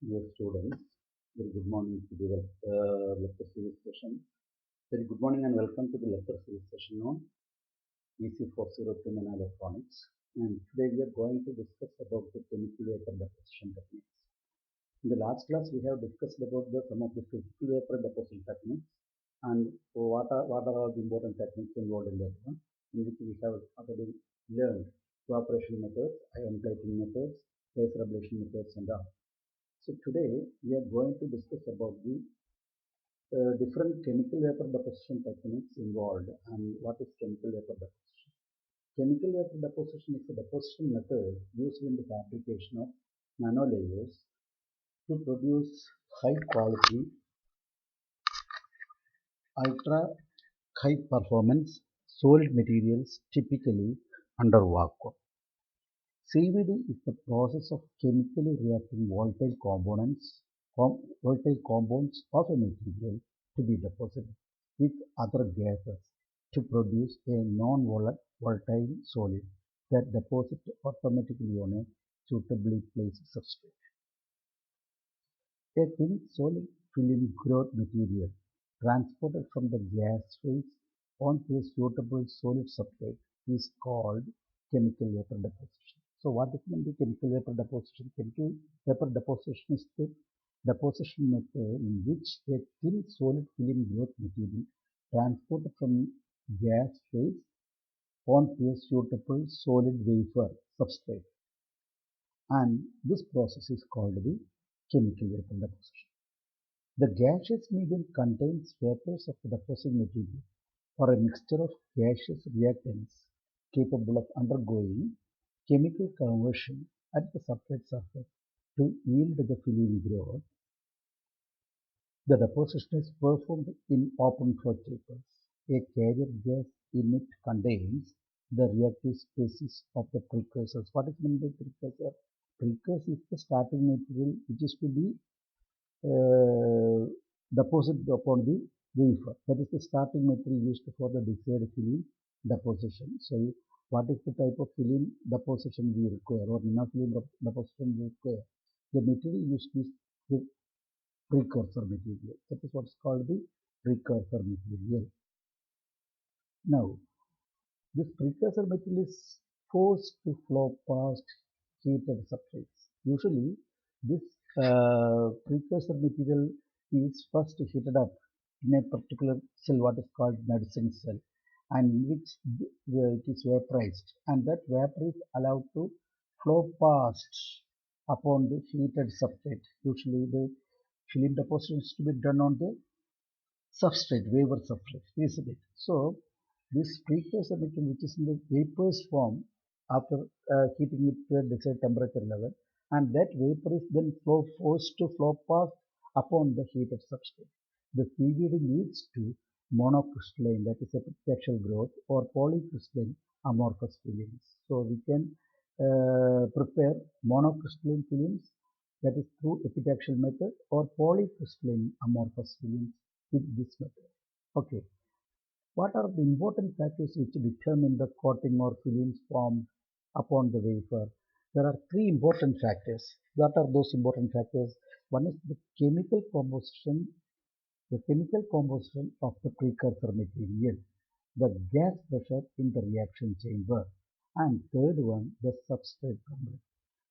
Dear students, very good morning to the lecture series session. Very good morning and welcome to the lecture series session on EC402 Electronics. And today we are going to discuss about the chemical vapor deposition techniques. In the last class, we have discussed about some of the physical vapor deposition techniques and what are all the important techniques involved in that one, in which we have already learned evaporation methods, ion plating methods, laser ablation methods, and all. So today we are going to discuss about the different chemical vapor deposition techniques involved and what is chemical vapor deposition. Chemical vapor deposition is a deposition method used in the fabrication of nanolayers to produce high quality, ultra high performance solid materials typically under vacuum. CVD is the process of chemically reacting volatile compounds of a material to be deposited with other gases to produce a non-volatile solid that deposits automatically on a suitably placed substrate. A thin solid film growth material transported from the gas phase onto a suitable solid substrate is called chemical vapor deposition. So what is meant by chemical vapor deposition? Chemical vapor deposition is the deposition method in which a thin solid film growth material transported from gas phase onto a suitable solid wafer substrate, and this process is called the chemical vapor deposition. The gaseous medium contains vapors of the depositing material or a mixture of gaseous reactants capable of undergoing chemical conversion at the substrate surface to yield the film growth. The deposition is performed in open flow chambers. A carrier gas in it contains the reactive species of the precursors. What is meant by precursor? Precursor is the starting material which is to be deposited upon the wafer. That is the starting material used for the desired film deposition. So, what is the type of film deposition we require, or nanofilm deposition we require? The material used is the precursor material. That is what is called the precursor material. Now, this precursor material is forced to flow past heated substrates. Usually, this precursor material is first heated up in a particular cell, what is called Knudsen cell, and in which it is vaporized, and that vapor is allowed to flow past upon the heated substrate. Usually, the film deposition is to be done on the substrate, wafer substrate, isn't it? So, this precursor material, which is in the vapors form after heating it to a desired temperature level, and that vapor is then forced to flow past upon the heated substrate. The CVD leads to monocrystalline, that is epitaxial growth, or polycrystalline amorphous films. So we can prepare monocrystalline films, that is through epitaxial method, or polycrystalline amorphous films with this method. Okay. What are the important factors which determine the coating or films formed upon the wafer? There are three important factors. What are those important factors? One is the chemical composition of the precursor material, the gas pressure in the reaction chamber, and third one, the substrate temperature.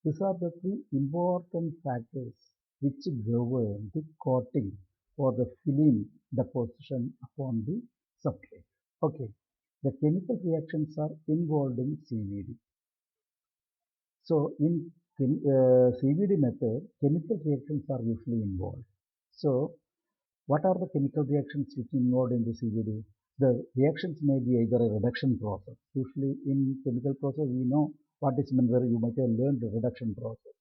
These are the three important factors which govern the coating for the film deposition upon the substrate. Okay, the chemical reactions are involved in CVD. So in CVD method, chemical reactions are usually involved. So what are the chemical reactions which are involved in the CVD? The reactions may be either a reduction process. Usually in chemical process, we know what is meant, where you might have learned the reduction process.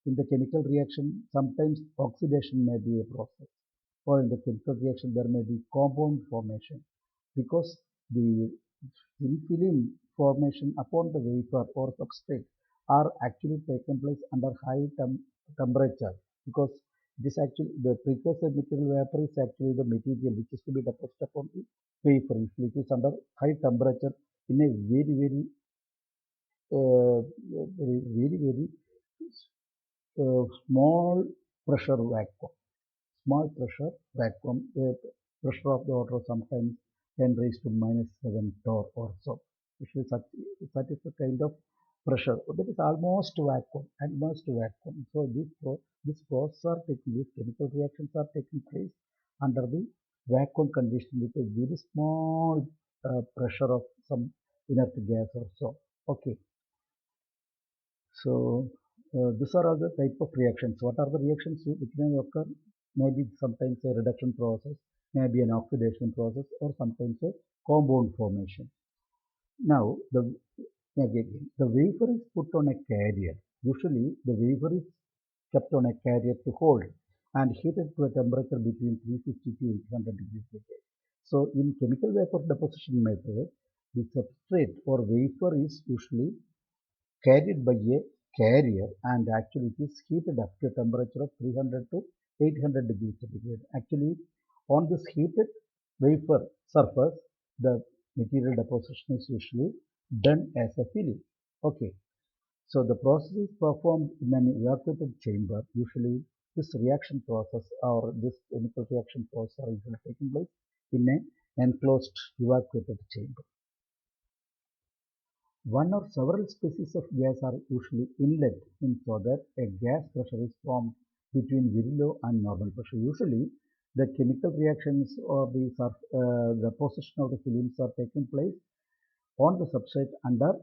In the chemical reaction, sometimes oxidation may be a process, or in the chemical reaction there may be compound formation, because the thin film formation upon the wafer or substrate are actually taken place under high temperature, because this actually, the precursor material vapor is actually the material which is to be deposited upon the wafer. It is under high temperature in a very very small pressure vacuum. Small pressure vacuum, pressure of the order of sometimes 10 raised to -7 torr or so. Usually such is the kind of pressure that is almost vacuum, almost vacuum. So this process are taking, these chemical reactions are taking place under the vacuum condition with a very small pressure of some inert gas or so. Okay. So these are all the type of reactions. What are the reactions which may occur? Maybe sometimes a reduction process, maybe an oxidation process, or sometimes a compound formation. Now the wafer is put on a carrier. Usually the wafer is kept on a carrier to hold and heated to a temperature between 350 to 800 degrees Celsius. So in chemical vapor deposition method, the substrate or wafer is usually carried by a carrier and actually it is heated up to a temperature of 300 to 800 degrees centigrade. Actually on this heated wafer surface, the material deposition is usually done as a film. Okay. So the process is performed in an evacuated chamber. Usually this reaction process or this chemical reaction process are usually taking place in an enclosed evacuated chamber. One or several species of gas are usually inlet in so that a gas pressure is formed between very low and normal pressure. Usually the chemical reactions or the position of the films are taking place on the substrate under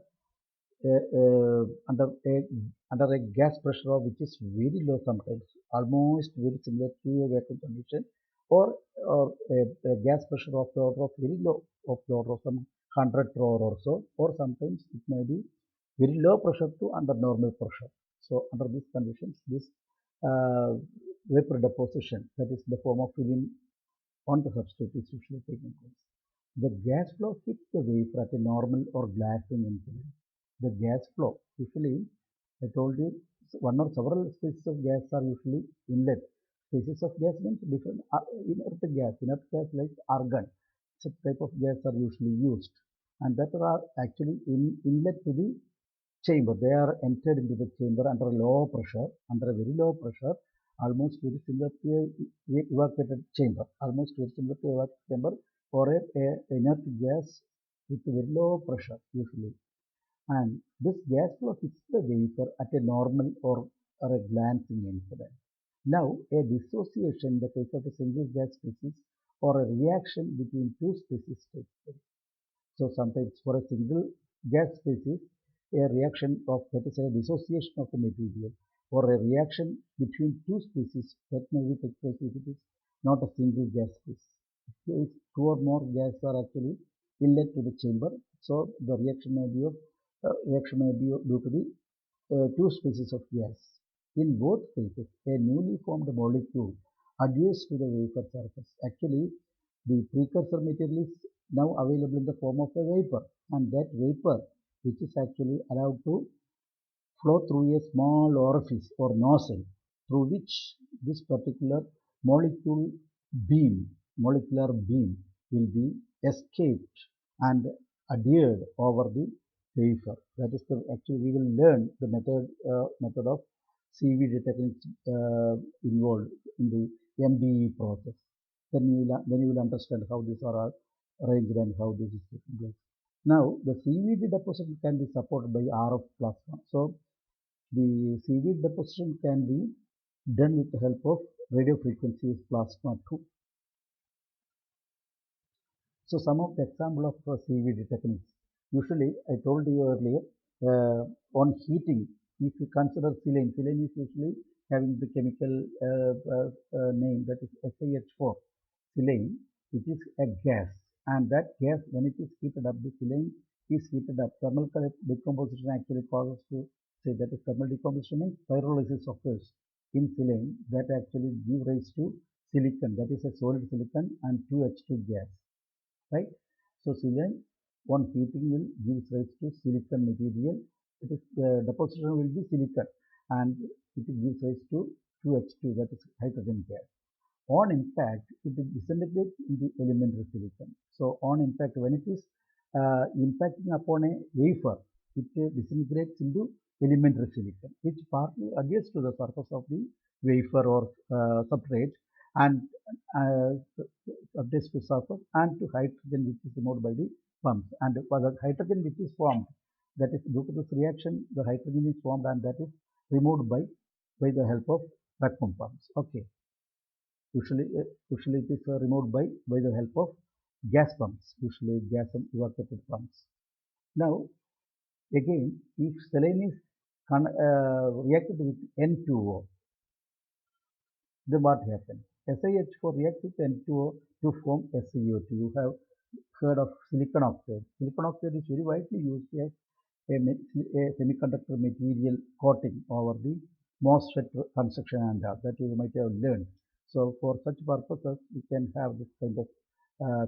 a gas pressure which is very low, sometimes almost very similar to a vacuum condition, or a gas pressure of the order of very low, of the order of some 100 torr or so, or sometimes it may be very low pressure to under normal pressure. So under these conditions, this vapor deposition, that is the form of film on the substrate, is usually taking place. The gas flow hits the wafer at a normal or glassing incident. The gas flow, usually I told you one or several species of gas are usually inlet. Species of gas means different inert gas like argon. Such type of gas are usually used, and that are actually inlet to the chamber. They are entered into the chamber under a low pressure, under a very low pressure, almost very similar to a evacuated chamber, almost very similar to a evacuated chamber, or a inert gas with very low pressure usually. And this gas flow hits the wafer at a normal or a glancing incident. Now, a dissociation in the case of a single gas species or a reaction between two species takes place. So sometimes for a single gas species, a reaction of, that is a dissociation of the material, or a reaction between two species, that may be take place if it is not a single gas species. If two or more gas are actually inlet to the chamber, so the reaction may be due to the two species of gas. In both cases, a newly formed molecule adheres to the wafer surface. Actually, the precursor material is now available in the form of a vapor, and that vapor, which is actually allowed to flow through a small orifice or nozzle through which this particular molecular beam will be escaped and adhered over the wafer. That is actually we will learn the method of CVD techniques involved in the MBE process. Then you will understand how these are arranged and how this is taking place. Now the CVD deposition can be supported by RF plasma. So the CVD deposition can be done with the help of radio frequency plasma too. So some of the example of CVD techniques. Usually, I told you earlier, on heating, if you consider silane is usually having the chemical name, that is SiH4, silane, which is a gas, and that gas, when it is heated up, the silane is heated up. Thermal decomposition actually causes to say, that is thermal decomposition means pyrolysis occurs in silane, that actually give rise to silicon, that is a solid silicon and 2H2 gas. Right? So silane on heating will give rise to silicon material. It is deposition will be silicon, and it gives rise to 2H2, that is hydrogen gas. On impact, it disintegrates into elementary silicon. So on impact, when it is impacting upon a wafer, it disintegrates into elementary silicon, which partly adheres to the surface of the wafer or substrate and adheres to surface and to hydrogen, which is removed by the pumps. And for the hydrogen which is formed, that is due to this reaction, the hydrogen is formed and that is removed by the help of vacuum pumps. Okay. Usually it is removed by the help of gas pumps, usually gas and evaporated pumps. Now, again, if selenium is reacted with N2O, then what happens? SiH4 reacts with N2O to form SiO2. You have heard of silicon oxide. Silicon oxide is very widely used as a semiconductor material coating over the MOSFET construction and all that you might have learned. So for such purposes, you can have this kind of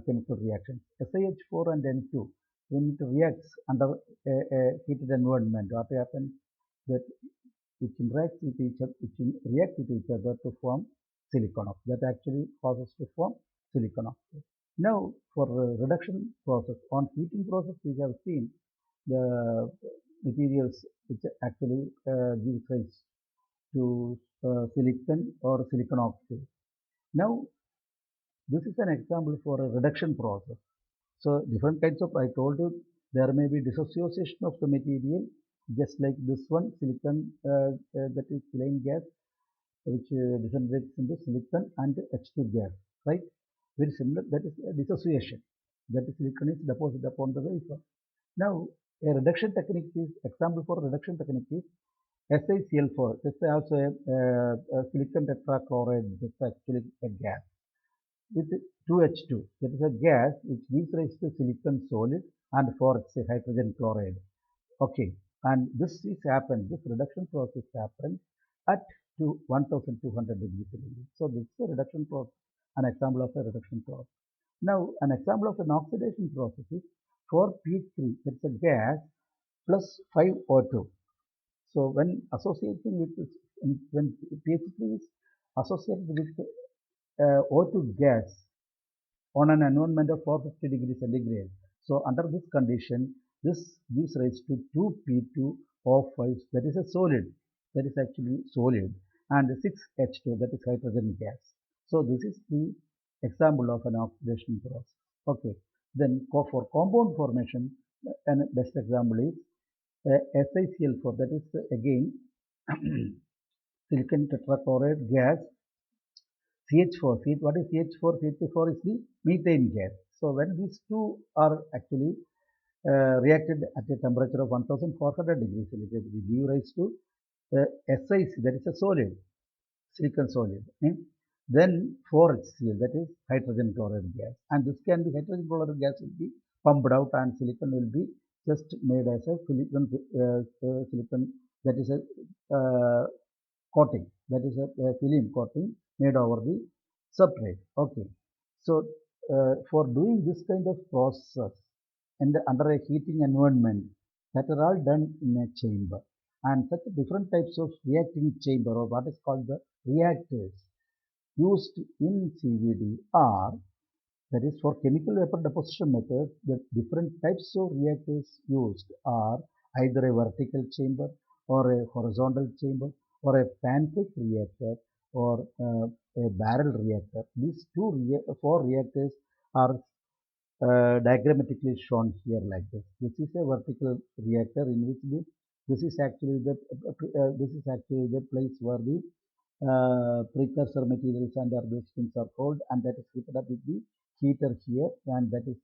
chemical reaction. SiH4 and N2, when it reacts under a heated environment, what happens? That it reacts with each other to form silicon oxide. That actually causes to form silicon oxide. Now, for reduction process, on heating process, we have seen the materials which actually give rise to silicon or silicon oxide. Now, this is an example for a reduction process. So, different kinds of, I told you, there may be dissociation of the material, just like this one, silicon, that is silane gas, which disintegrates into silicon and H2 gas, right? Very similar, that is dissociation. That is silicon is deposited upon the wafer. Now, a reduction technique is, example for reduction technique is SiCl4. This is also a silicon tetrachloride. This is actually a gas with 2H2. That is a gas which gives rise to silicon solid and for it's a hydrogen chloride. Okay, and this reduction process happens at 1200 degrees Celsius. So this is a reduction process, an example of a reduction process. Now, an example of an oxidation process is for pH3, it's a gas plus 5O2. So when associating with this, when pH3 is associated with O2 gas on an environment of 450 degrees centigrade. So under this condition, this gives rise to 2P2O5, that is a solid, that is actually solid, and 6H2, that is hydrogen gas. So this is the example of an oxidation process. Okay, then for compound formation, an best example is SiCl4, that is again silicon tetrachloride gas. CH4, what is CH4? CH4 is the methane gas. So when these two are actually reacted at a temperature of 1400 degrees Celsius, we give rise to SiC, that is a solid, silicon solid. Then 4HCl, that is hydrogen chloride gas. And this can be, hydrogen chloride gas will be pumped out and silicon will be just made as a silicon, that is a coating, that is a film coating made over the substrate. Okay. So for doing this kind of process and under a heating environment, that are all done in a chamber. And such different types of reacting chamber, or what is called the reactors, used in CVD are, that is for chemical vapor deposition method, the different types of reactors used are either a vertical chamber or a horizontal chamber or a pancake reactor or a barrel reactor. These four reactors are diagrammatically shown here like this. This is a vertical reactor in which this is actually the place where the precursor materials and other things are held, and that is heated up with the heater here, and that is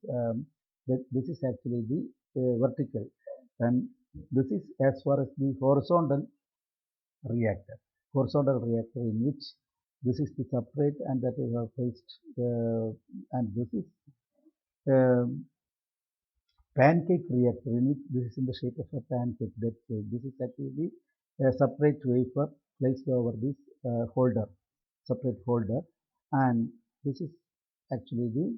this is actually the vertical, and this is as far as the horizontal reactor in which this is the substrate and that is placed and this is pancake reactor in which this is in the shape of a pancake. That this is actually a separate wafer placed over this separate holder, and this is actually the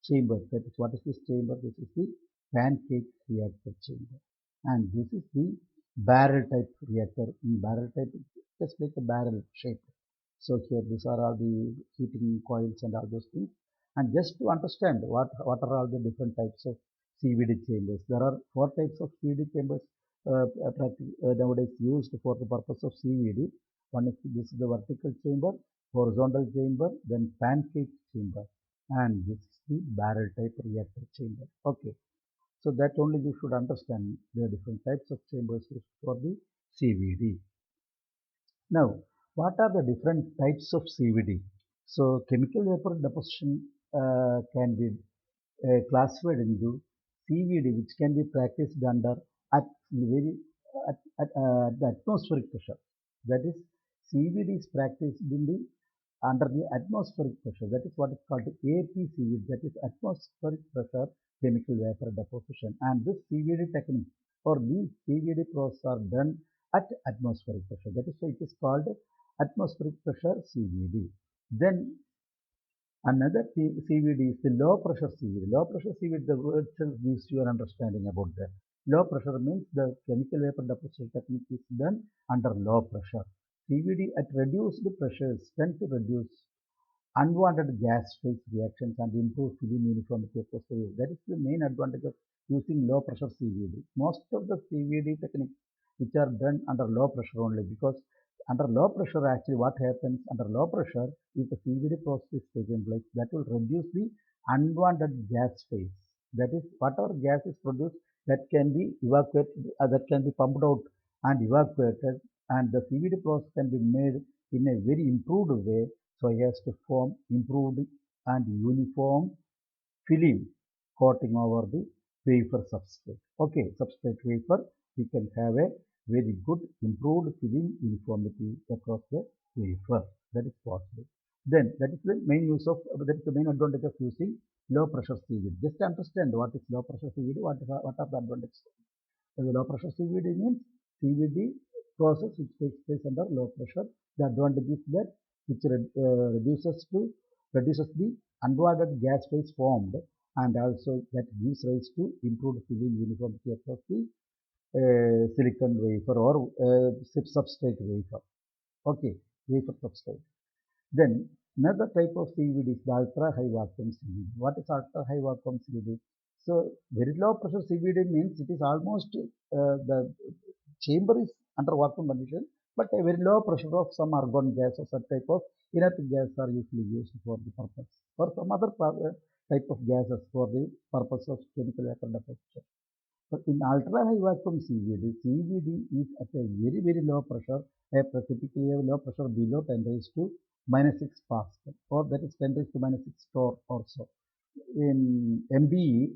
chamber. That is, what is this chamber? This is the pancake reactor chamber, and this is the barrel type reactor. In barrel type, just like a barrel shape. So here, these are all the heating coils and all those things. And just to understand what are all the different types of CVD chambers. There are 4 types of CVD chambers nowadays used for the purpose of CVD. One is this is the vertical chamber, horizontal chamber, then pancake chamber, and this is the barrel type reactor chamber. Okay, so that only you should understand the different types of chambers used for the CVD. Now, what are the different types of CVD? So, chemical vapor deposition can be classified into CVD, which can be practiced under at very the atmospheric pressure. That is, CVD is practiced in the under the atmospheric pressure. That is what is called APCVD. That is atmospheric pressure chemical vapor deposition. And this CVD technique or these CVD process are done at atmospheric pressure. That is why it is called atmospheric pressure CVD. Then another CVD is the low pressure CVD. Low pressure CVD, the word itself gives you an understanding about that. Low pressure means the chemical vapor deposition technique is done under low pressure. CVD at reduced pressures tend to reduce unwanted gas phase reactions and improve film uniformity across the wave. That is the main advantage of using low pressure CVD. Most of the CVD techniques which are done under low pressure only, because under low pressure actually what happens under low pressure, if the CVD process is taking place, that will reduce the unwanted gas phase. That is, whatever gas is produced, that can be evacuated, that can be pumped out and evacuated, and the CVD process can be made in a very improved way, so as to form improved and uniform film coating over the wafer substrate. Okay, substrate wafer, we can have a very good improved film uniformity across the wafer. That is possible. Then that is the main use of, that is the main advantage of using low pressure CVD. Just understand what is low pressure CVD, what are the advantages. The low pressure CVD means CVD process which takes place under low pressure. The advantage is that which reduces the unwanted gas phase formed, and also that gives rise to improved film uniformity across the silicon wafer or substrate wafer. Okay, wafer substrate. Then another type of CVD is the ultra high vacuum CVD. What is ultra high vacuum CVD? So very low pressure CVD means it is almost the chamber is under vacuum condition, but a very low pressure of some argon gas or such type of inert gas are usually used for the purpose, or some other type of gases for the purpose of chemical vapor deposition. But in ultra high vacuum CVD is at a very, very low pressure, typically a low pressure below 10 raised to minus 6 Pascal, or that is 10 raised to minus 6 torr or so. In MBE,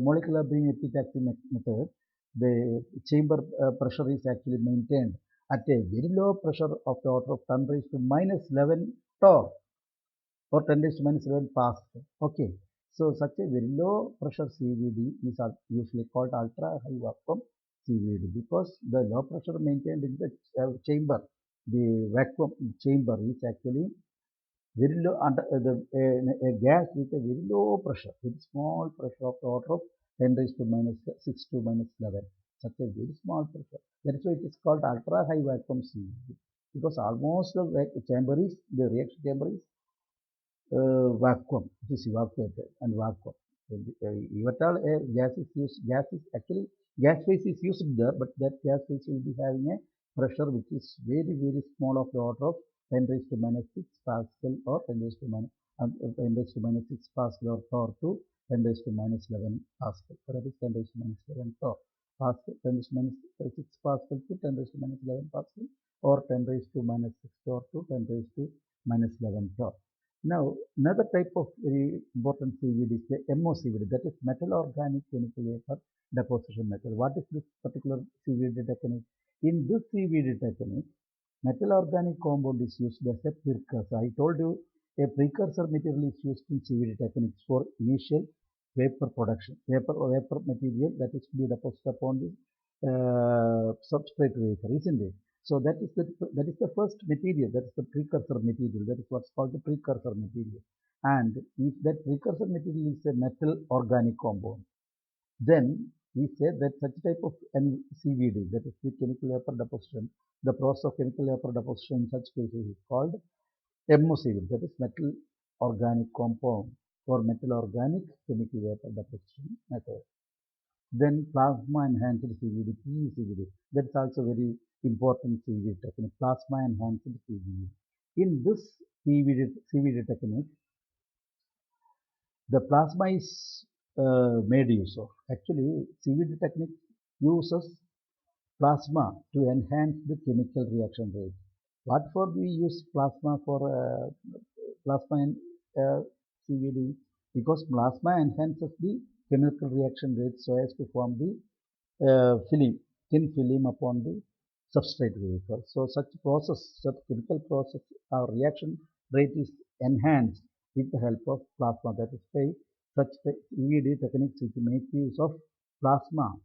molecular beam epitaxy method, the chamber pressure is actually maintained at a very low pressure of the order of 10 raised to minus 11 torr or 10 raised to minus 11 Pascal. Okay. So such a very low pressure CVD is usually called ultra high vacuum CVD, because the low pressure maintained in the chamber, the vacuum chamber is actually very low under a gas with a very low pressure, very small pressure of the order of 10 raised to minus 6 to minus 11. Such a very small pressure. That is why it is called ultra high vacuum CVD, because almost the reaction chamber is vacuum, it is evacuated and vacuum. If at all gas is used, gas phase is used there, but that gas phase will be having a pressure which is very, very small of the order of 10 raised to minus 6 Pascal or 10 raised to minus 6 Pascal or torr to 10 raised to minus 11 Pascal. So that is 10 raised to minus 11 torr. Pascal, 10 raised to minus 6 Pascal to 10 raised to minus 11 Pascal, or 10 raised to minus 6 torr to 10 raised to minus 11 torr. Now, another type of very important CVD is the MOCVD, that is metal organic chemical vapor deposition method. What is this particular CVD technique? In this CVD technique, metal organic compound is used as a precursor. I told you a precursor material is used in CVD techniques for initial vapor production. Vapor material that is to be deposited upon the substrate wafer, isn't it? So that is the first material, that is the precursor material, that is what's called the precursor material. And if that precursor material is a metal organic compound, then we say that such type of CVD, that is the chemical vapor deposition, the process of chemical vapor deposition in such cases is called MOCVD, that is metal organic compound or metal organic chemical vapor deposition method. Then plasma enhanced CVD, PECVD. That's also very important CVD technique, plasma enhanced CVD. In this CVD technique, the plasma is made use of. Actually, CVD technique uses plasma to enhance the chemical reaction rate. What for we use plasma for plasma in CVD? Because plasma enhances the chemical reaction rate so as to form the film, thin film upon the substrate wafer. So such process, such chemical process or reaction rate is enhanced with the help of plasma. That is why such CVD techniques which make use of plasma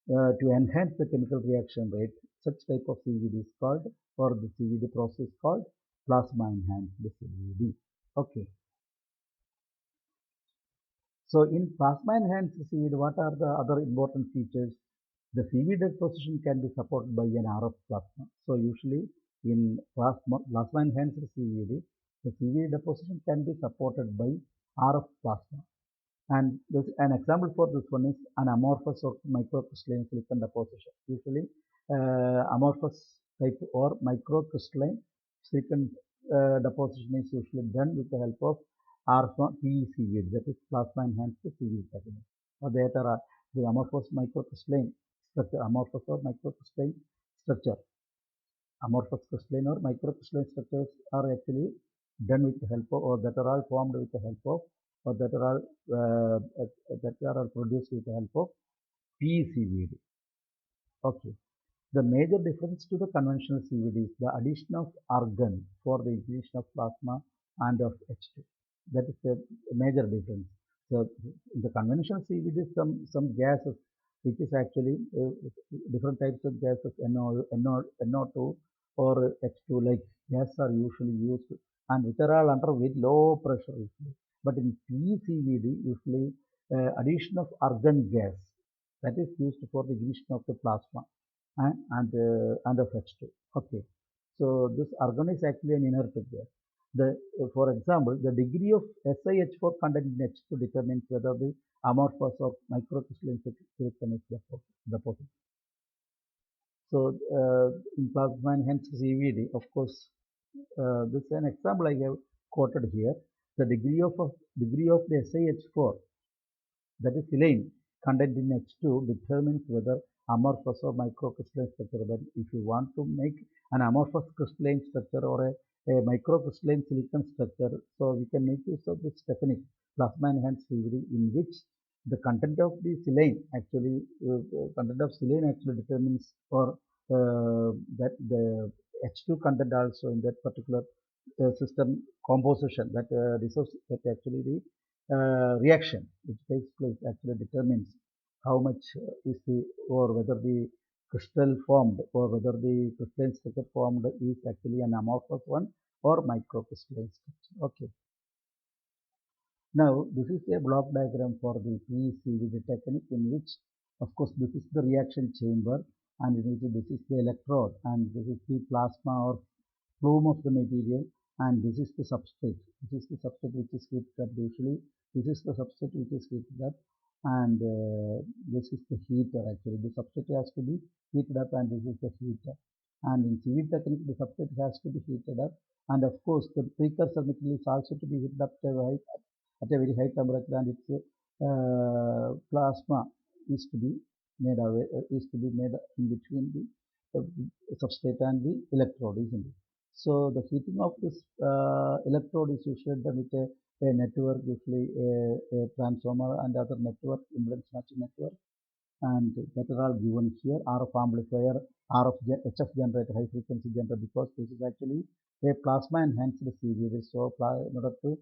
to enhance the chemical reaction rate. Such type of CVD is called, or the CVD process called plasma enhanced CVD. Okay. So in plasma enhanced CVD, what are the other important features? The CVD deposition can be supported by an RF plasma. So usually in plasma enhanced CVD, the CVD deposition can be supported by RF plasma. And an example for this one is an amorphous or microcrystalline silicon deposition. Usually amorphous type or microcrystalline silicon deposition is usually done with the help of PECVD, that is plasma enhanced CVD technique. Or later the amorphous microcrystalline structure, amorphous or microcrystalline structure. Amorphous crystalline or microcrystalline structures are actually done with the help of, or that are all formed with the help of, or that are all produced with the help of PECVD. Okay. The major difference to the conventional CVD is the addition of argon for the ignition of plasma and of H2. That is the major difference. So in the conventional CVD, some gases, which is actually different types of gases, NO2 or H2, like gas are usually used, and which are all under very low pressure usually. But in PECVD, usually addition of argon gas, that is used for the ignition of the plasma and of H2. Okay. So this argon is actually an inert gas. For example, the degree of SiH4 content in H2 determines whether the amorphous or microcrystalline silicon is deposited. So in plasma enhanced CVD, of course, this is an example I have quoted here. The degree of the SiH4, that is silane, content in H2 determines whether amorphous or microcrystalline structure. But if you want to make an amorphous crystalline structure or a microcrystalline silicon structure, so we can make use of this technique, plasma enhanced CVD, in which the content of the silane actually determines, or that the H2 content also in that particular system composition, that actually the reaction which takes place actually determines how much is the, or whether the crystal formed, or whether the crystalline structure formed is actually an amorphous one or microcrystalline structure. Okay. Now this is a block diagram for the PECVD technique, in which of course this is the reaction chamber, and in which this is the electrode, and this is the plasma or plume of the material, and this is the substrate. This is the substrate which is heated up. Usually this is the substrate which is heated up, and this is the heater. Actually the substrate has to be heated up, and this is the heater. And in CVD technique, the substrate has to be heated up, and of course the precursor material is also to be heated up at a very high temperature, and its plasma is to be made in between the substrate and the electrode, isn't it? So the heating of this electrode is usually done with a network, usually a transformer and other network, impedance matching network, and that are all given here. RF amplifier, HF generator, high frequency generator, because this is actually a plasma enhanced CVD. So in order to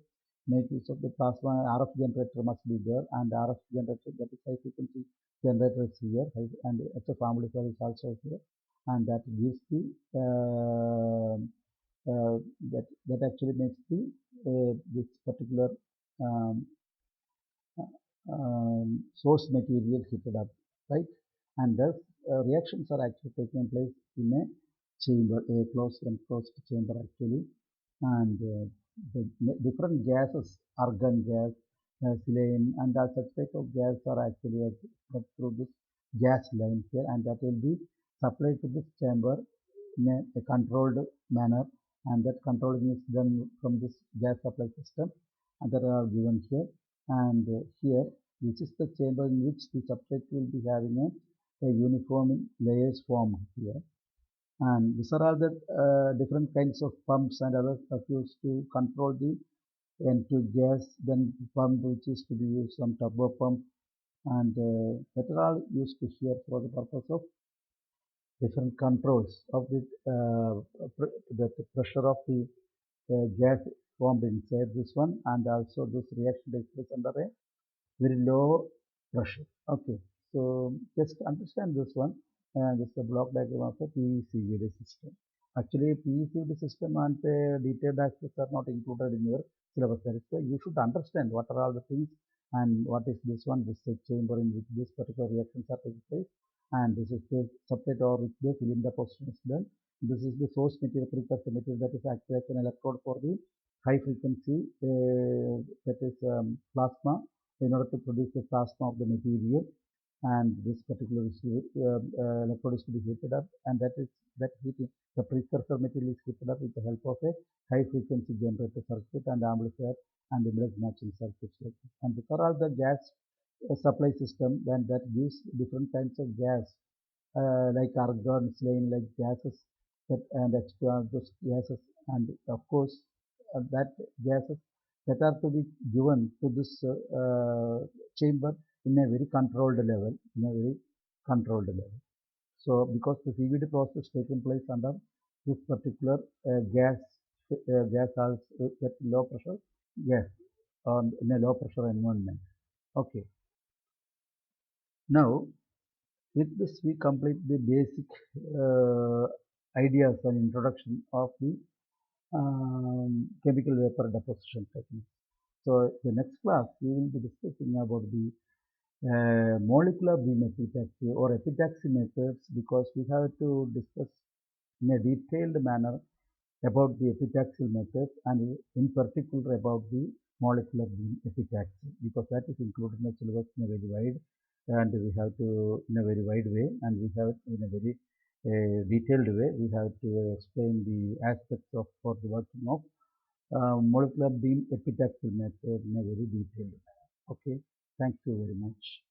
make use of the plasma, RF generator must be there, and RF generator, that is high frequency generator, is here, and HF amplifier is also here, and that gives the that actually makes the this particular source material heated up, right? And thus reactions are actually taking place in a chamber, a closed and closed chamber actually, and the different gases, argon gas, saline, and such type of gas are actually expressed through this gas line here, and that will be supplied to this chamber in a controlled manner, and that controlling is done from this gas supply system, and that are given here. And here, this is the chamber in which the subject will be having a uniform layers formed here. And these are all the different kinds of pumps and other stuff used to control the N2 gas, then pump which is to be used some turbo pump, and that are all used to here for the purpose of different controls of the pressure of the gas formed inside this one, and also this reaction takes place under a very low pressure. Okay, so just understand this one. This is the block diagram of a PECVD system. Actually, PECVD system and detailed aspects are not included in your syllabus. That is why you should understand what are all the things and what is this one, this is chamber in which this particular reactions are taking place, and this is the substrate or which the film deposition is done. This is the source material, precursor material, that is acted as an electrode for the high frequency, that is plasma, in order to produce the plasma of the material, and this particular electrode is to be heated up, and that heating, the precursor material is heated up with the help of a high frequency generator circuit and amplifier and impedance matching circuits like this. And these are all the gas supply system, then that gives different kinds of gas, like argon, saline, like gases, that and extra those gases, and of course that gases that are to be given to this chamber in a very controlled level, So because the CVD process taking place under this particular gas also at low pressure gas in a low pressure environment. Okay. Now with this we complete the basic ideas and introduction of the chemical vapor deposition technique. So the next class we will be discussing about the molecular beam epitaxy or epitaxy methods, because we have to discuss in a detailed manner about the epitaxial methods and in particular about the molecular beam epitaxy, because that is included in the syllabus in a very wide, and we have to in a very wide way, and we have in a very detailed way we have to explain the aspects of for the working of molecular beam epitaxial method in a very detailed manner. Okay, thank you very much.